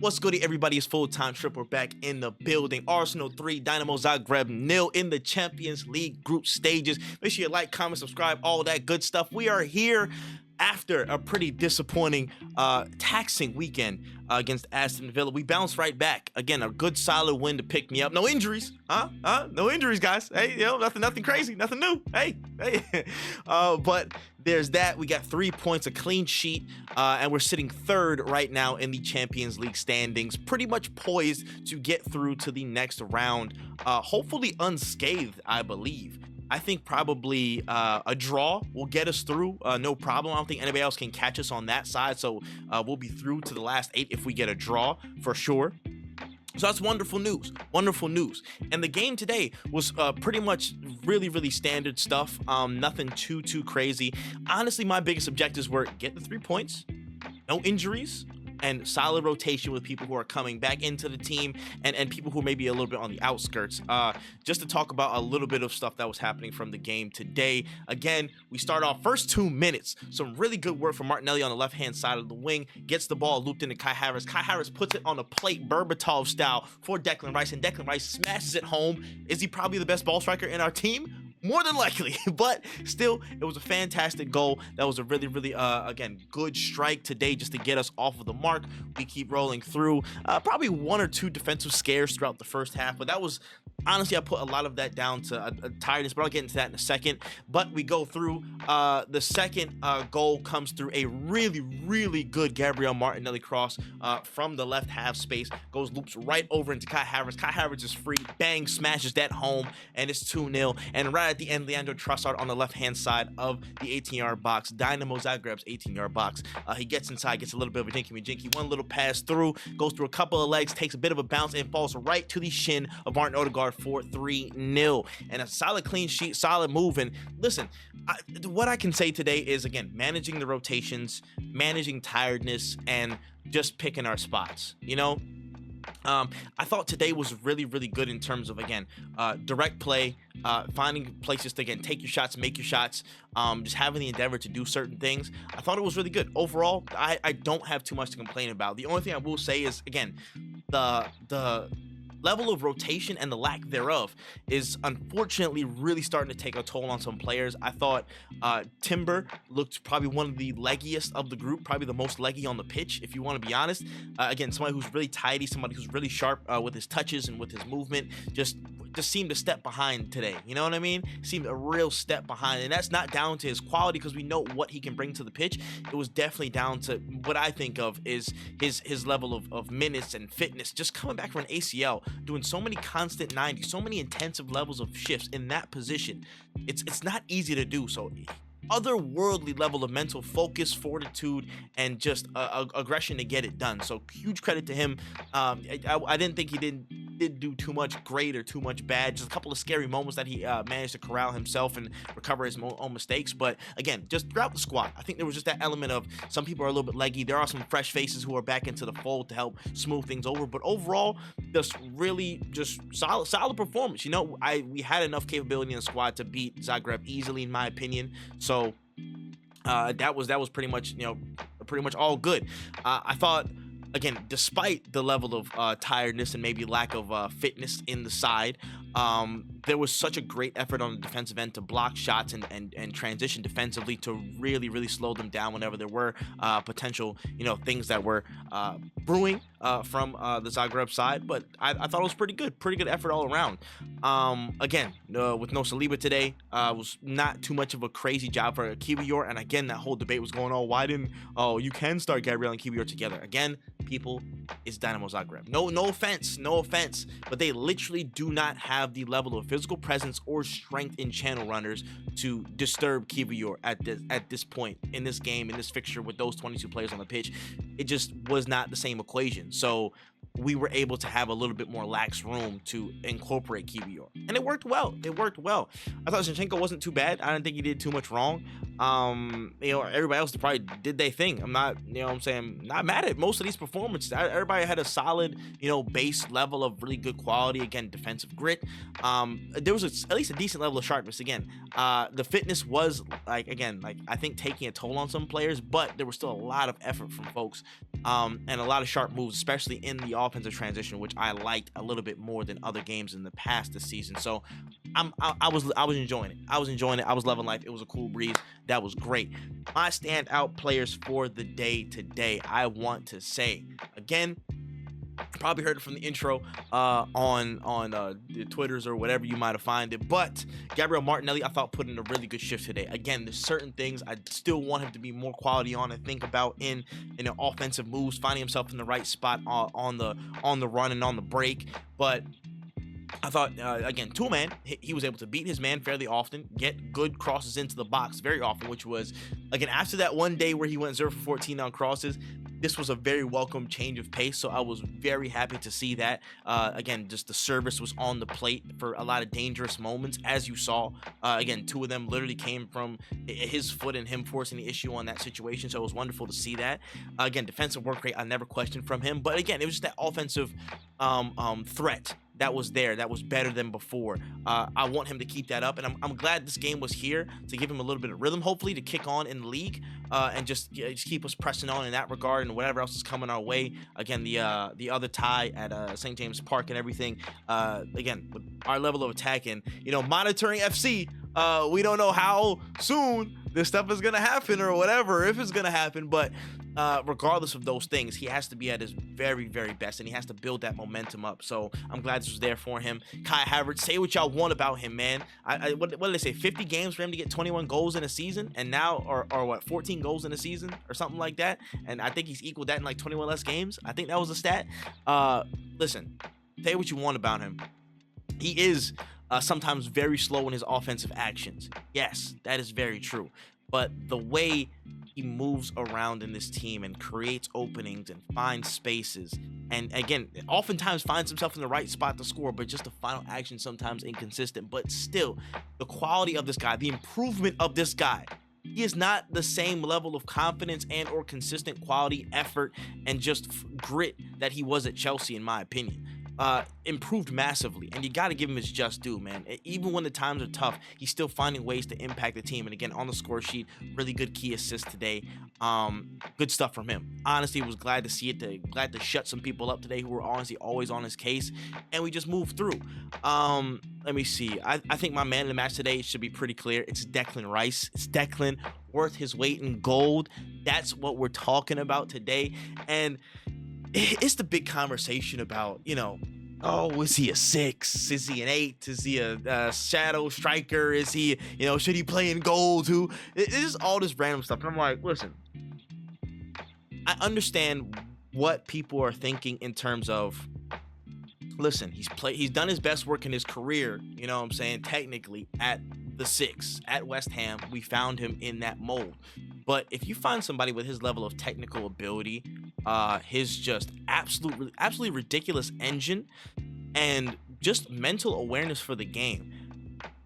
What's good, everybody? It's full-time Tripper back in the building. Arsenal 3, Dynamo Zagreb 0 in the Champions League group stages. Make sure you like, comment, subscribe, all that good stuff. We are here after a pretty disappointing, taxing weekend against Aston Villa. We bounced right back. Again, a good solid win to pick me up. No injuries, no injuries, guys. Hey, nothing crazy, nothing new. Hey. But there's that. We got 3 points, a clean sheet, and we're sitting third right now in the Champions League standings, pretty much poised to get through to the next round, hopefully unscathed, I believe. I think probably a draw will get us through, no problem. I don't think anybody else can catch us on that side, so we'll be through to the last 8 if we get a draw for sure. So that's wonderful news, And the game today was pretty much really standard stuff, nothing too crazy. Honestly, my biggest objectives were get the 3 points, no injuries, and solid rotation with people who are coming back into the team and people who may be a little bit on the outskirts. Just to talk about a little bit of stuff that was happening from the game today. Again, we start off first 2 minutes. Some really good work from Martinelli on the left-hand side of the wing. Gets the ball looped into Kai Havertz. Kai Havertz puts it on a plate, Berbatov style, for Declan Rice, and Declan Rice smashes it home. Is he probably the best ball striker in our team? More than likely, but still, it was a fantastic goal. That was a really, again, good strike today just to get us off of the mark. We keep rolling through. Probably 1 or 2 defensive scares throughout the first half, but that was, honestly, I put a lot of that down to a tiredness, but I'll get into that in a second. But we go through. The second goal comes through a really good Gabriel Martinelli cross from the left half space. Loops right over into Kai Havertz. Kai Havertz is free. Bang, smashes that home, and it's 2-0. And right at the end, Leandro Trossard on the left-hand side of the 18-yard box, Dynamo Zagreb's 18-yard box. He gets inside, gets a little bit of a jinky-majinky. One little pass through, goes through a couple of legs, takes a bit of a bounce, and falls right to the shin of Martin Odegaard for 3-0. And a solid clean sheet, solid move. And listen, what I can say today is, again, managing the rotations, managing tiredness, and just picking our spots, I thought today was really good in terms of, again, direct play, finding places to, again, take your shots, make your shots, just having the endeavor to do certain things. I thought it was really good. Overall, I don't have too much to complain about. The only thing I will say is, again, the level of rotation and the lack thereof is unfortunately really starting to take a toll on some players. I thought Timber looked probably one of the leggiest of the group, probably the most leggy on the pitch, if you want to be honest. Again, somebody who's really tidy, somebody who's really sharp with his touches and with his movement, just seemed a step behind today. You know what I mean? Seemed a real step behind, and that's not down to his quality because we know what he can bring to the pitch. It was definitely down to what I think of is his level of minutes and fitness, just coming back from an ACL, doing so many constant 90, so many intensive levels of shifts in that position. It's not easy to do. So otherworldly level of mental focus, fortitude, and just aggression to get it done. So huge credit to him. I didn't think he did do too much great or too much bad. Just a couple of scary moments that he managed to corral himself and recover his own mistakes. But again, just throughout the squad, I think there was just that element of some people are a little bit leggy. There are some fresh faces who are back into the fold to help smooth things over. But overall, just really just solid performance. We had enough capability in the squad to beat Zagreb easily, in my opinion. So that was pretty much all good. I thought, again, despite the level of tiredness and maybe lack of fitness in the side, there was such a great effort on the defensive end to block shots and transition defensively to really slow them down whenever there were potential things that were brewing from the Zagreb side. But I thought it was pretty good effort all around. Again, with no Saliba today, was not too much of a crazy job for Kiwior. And again, that whole debate was going on. You can start Gabriel and Kiwior together. Again, people, it's Dynamo Zagreb. No offense, but they literally do not have the level of physical presence or strength in channel runners to disturb Kiwior at this point in this game, in this fixture with those 22 players on the pitch. It just was not the same equation. So we were able to have a little bit more lax room to incorporate Kiwior. And it worked well. I thought Zinchenko wasn't too bad. I didn't think he did too much wrong. Everybody else probably did their thing. I'm not, not mad at most of these performances. Everybody had a solid, base level of really good quality. Again, defensive grit. There was at least a decent level of sharpness. Again, the fitness was I think taking a toll on some players, but there was still a lot of effort from folks and a lot of sharp moves, especially in the offensive transition, which I liked a little bit more than other games in the past this season. So I was enjoying it. I was enjoying it. I was loving life. It was a cool breeze. That was great. My standout players for the day today, I want to say, again, probably heard it from the intro on the Twitters or whatever you might have found it, but Gabriel Martinelli, I thought, put in a really good shift today. Again, there's certain things I still want him to be more quality on and think about in offensive moves, finding himself in the right spot on the run and on the break. But I thought, again, two-man, he was able to beat his man fairly often, get good crosses into the box very often, which was, again, after that one day where he went 0 for 14 on crosses, this was a very welcome change of pace, so I was very happy to see that. Again, just the service was on the plate for a lot of dangerous moments, as you saw. Again, two of them literally came from his foot and him forcing the issue on that situation, so it was wonderful to see that. Again, defensive work rate I never questioned from him, but again, it was just that offensive threat that was there, that was better than before. I want him to keep that up, and I'm glad this game was here to give him a little bit of rhythm, hopefully, to kick on in the league, and just keep us pressing on in that regard, and whatever else is coming our way. Again, the other tie at St. James Park and everything. Again, with our level of attack and monitoring FC, we don't know how soon this stuff is gonna happen or whatever, if it's gonna happen, but regardless of those things, he has to be at his very, very best, and he has to build that momentum up. So I'm glad this was there for him. Kai Havertz, say what y'all want about him, man. What did they say? 50 games for him to get 21 goals in a season, and now, or what, 14 goals in a season, or something like that. And I think he's equaled that in like 21 less games. I think that was a stat. Listen, say what you want about him. He is sometimes very slow in his offensive actions. Yes, that is very true. But the way he moves around in this team and creates openings and finds spaces, and again, oftentimes finds himself in the right spot to score, but just the final action sometimes inconsistent. But still, the quality of this guy, the improvement of this guy, he is not the same level of confidence and or consistent quality, effort, and just grit that he was at Chelsea, in my opinion. Improved massively, and you got to give him his just due, man. Even when the times are tough, he's still finding ways to impact the team. And again, on the score sheet, really good key assist today. Good stuff from him. Honestly, was glad to see it. Glad to shut some people up today who were honestly always on his case, and we just moved through. Let me see. I think my man in the match today should be pretty clear. It's Declan Rice. It's Declan, worth his weight in gold. That's what we're talking about today, and it's the big conversation about, oh, is he a 6? Is he an 8? Is he a shadow striker? Is he, should he play in goal too? It is all this random stuff. And I'm like, listen, I understand what people are thinking in terms of, listen, he's done his best work in his career, technically at the 6 at West Ham. We found him in that mold. But if you find somebody with his level of technical ability, his just absolutely ridiculous engine, and just mental awareness for the game,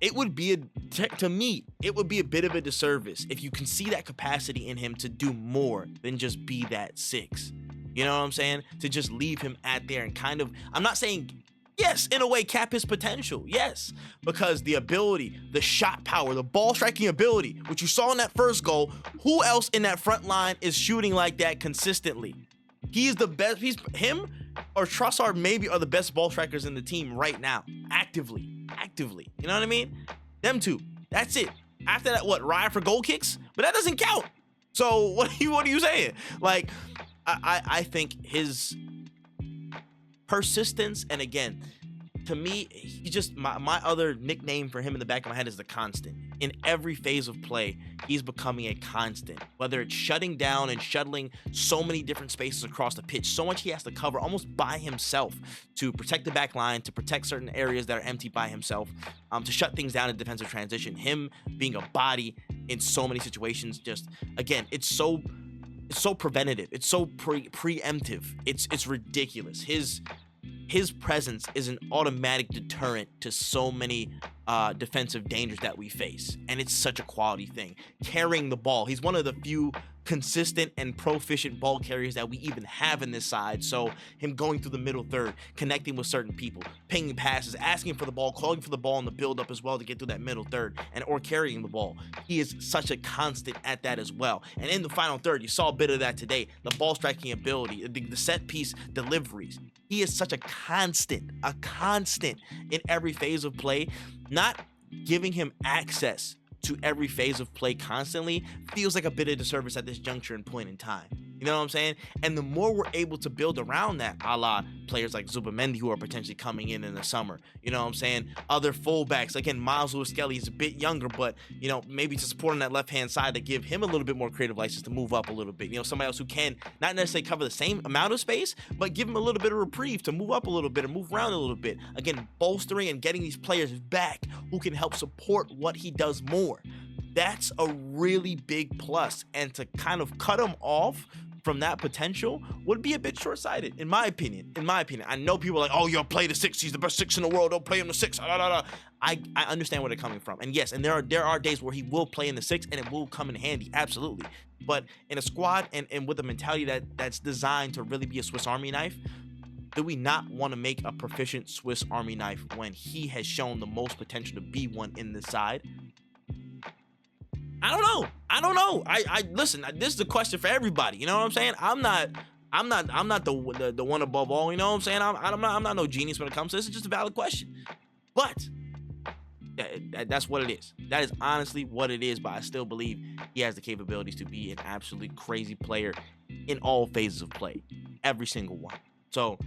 it would be to me, it would be a bit of a disservice if you can see that capacity in him to do more than just be that 6. You know what I'm saying? To just leave him at there and kind of, I'm not saying, yes, in a way, cap his potential. Yes, because the ability, the shot power, the ball striking ability, which you saw in that first goal, who else in that front line is shooting like that consistently? He's the best. Him or Trossard maybe are the best ball strikers in the team right now. Actively. You know what I mean? Them two. That's it. After that, what? Ride for goal kicks? But that doesn't count. So what are you saying? Like, I think his persistence, and again, to me, he just, my other nickname for him in the back of my head is the constant. In every phase of play, he's becoming a constant. Whether it's shutting down and shuttling so many different spaces across the pitch, so much he has to cover almost by himself to protect the back line, to protect certain areas that are empty by himself, to shut things down in defensive transition. Him being a body in so many situations, just, again, it's so preventative. It's so preemptive. It's ridiculous. His presence is an automatic deterrent to so many defensive dangers that we face, and it's such a quality thing. Carrying the ball, he's one of the few consistent and proficient ball carriers that we even have in this side. So him going through the middle third, connecting with certain people, pinging passes, asking for the ball, calling for the ball in the build up as well to get through that middle third, and or carrying the ball. He is such a constant at that as well. And in the final third, you saw a bit of that today. The ball striking ability, the set piece deliveries. He is such a constant in every phase of play. Not giving him access to every phase of play constantly feels like a bit of disservice at this juncture and point in time. You know what I'm saying? And the more we're able to build around that, a la players like Zubimendi who are potentially coming in the summer, you know what I'm saying? Other fullbacks, again, Miles Lewis-Skelly is a bit younger, but, you know, maybe to support on that left-hand side to give him a little bit more creative license to move up a little bit. You know, somebody else who can not necessarily cover the same amount of space, but give him a little bit of reprieve to move up a little bit and move around a little bit. Again, bolstering and getting these players back who can help support what he does more. That's a really big plus, and to kind of cut him off from that potential would be a bit short-sighted, in my opinion. I know people are like, oh, you'll play the 6. He's the best 6 in the world. Don't play him the 6. I understand where they're coming from. And yes, and there are days where he will play in the 6 and it will come in handy. Absolutely. But in a squad and with a mentality that's designed to really be a Swiss Army knife, do we not want to make a proficient Swiss Army knife when he has shown the most potential to be one in this side? I don't know. I listen, this is a question for everybody. You know what I'm saying? I'm not the one above all. You know what I'm saying? I'm not no genius when it comes to this. It's just a valid question. But that's what it is. That is honestly what it is. But I still believe he has the capabilities to be an absolutely crazy player in all phases of play, every single one. So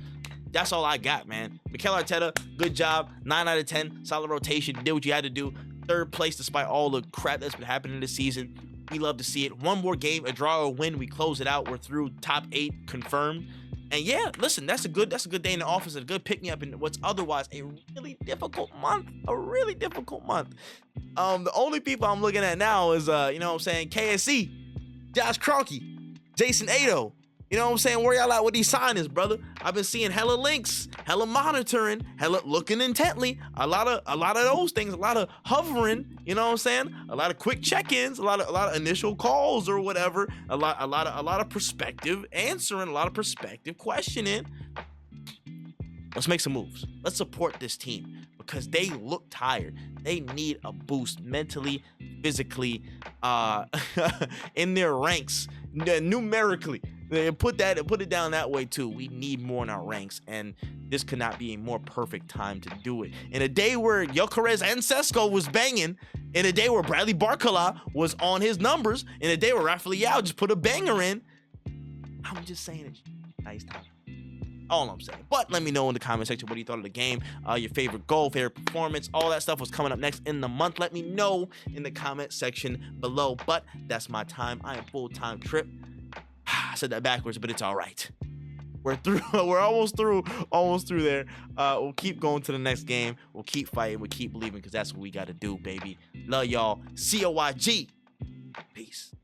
that's all I got, man. Mikel Arteta, good job. 9 out of 10. Solid rotation. Did what you had to do. 3rd place despite all the crap that's been happening this season. We love to see it. One more game, a draw or a win, we close it out. We're through top 8 confirmed. And yeah, listen, that's a good day in the office, and a good pick-me-up in what's otherwise a really difficult month. The only people I'm looking at now is, you know what I'm saying, KSC, Josh Kroenke, Jason Ado. You know what I'm saying? Where y'all at with these signings, brother? I've been seeing hella links, hella monitoring, hella looking intently. A lot of those things, a lot of hovering. You know what I'm saying? A lot of quick check-ins, a lot of initial calls or whatever. A lot of perspective answering, a lot of perspective questioning. Let's make some moves. Let's support this team because they look tired. They need a boost mentally, physically, in their ranks, numerically. Put it down that way too. We need more in our ranks, and this could not be a more perfect time to do it. In a day where Gyökeres and Sesko was banging, in a day where Bradley Barcola was on his numbers, in a day where Rafael just put a banger in, I'm just saying it's nice time. All I'm saying. But let me know in the comment section what you thought of the game, your favorite goal, favorite performance, all that stuff was coming up next in the month. Let me know in the comment section below. But that's my time. I am full-time Trip. I said that backwards, but it's all right. We're through. We're almost through there. We'll keep going to the next game. We'll keep fighting. We'll keep believing because that's what we got to do, baby. Love y'all. COYG. Peace.